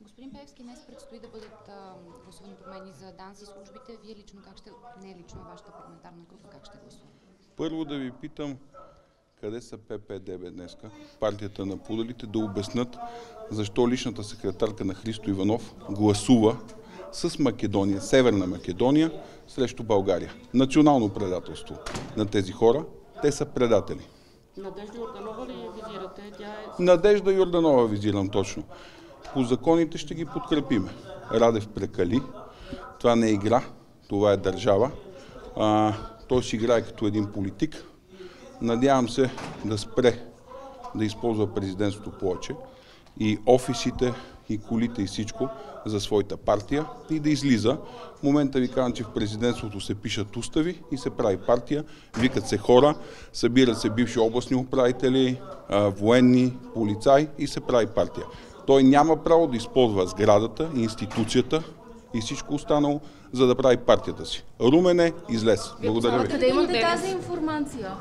Господин Пеевски, днес предстои да бъдат гласувани промени за ДАНС и службите. Вие лично как ще, не лично, вашата парламентарна група, как ще гласува? Първо да ви питам, къде са ППДБ днеска, партията на пуделите, да обяснат защо личната секретарка на Христо Иванов гласува с Македония, Северна Македония, срещу България. Национално предателство на тези хора. Те са предатели. Надежда Йорданова ли визирате? Надежда Йорданова визирам точно. По законите ще ги подкрепиме. Радев прекали. Това не е игра, това е държава. Той си играе като един политик. Надявам се да спре да използва президентството повече и офисите, и колите, и всичко за своята партия и да излиза. В момента ви казвам, че в президентството се пишат устави и се прави партия, викат се хора, събират се бивши областни управители, военни, полицаи и се прави партия. Той няма право да използва сградата, институцията и всичко останало, за да прави партията си. Румене, излез. Благодаря ви. Къде имате тази информация?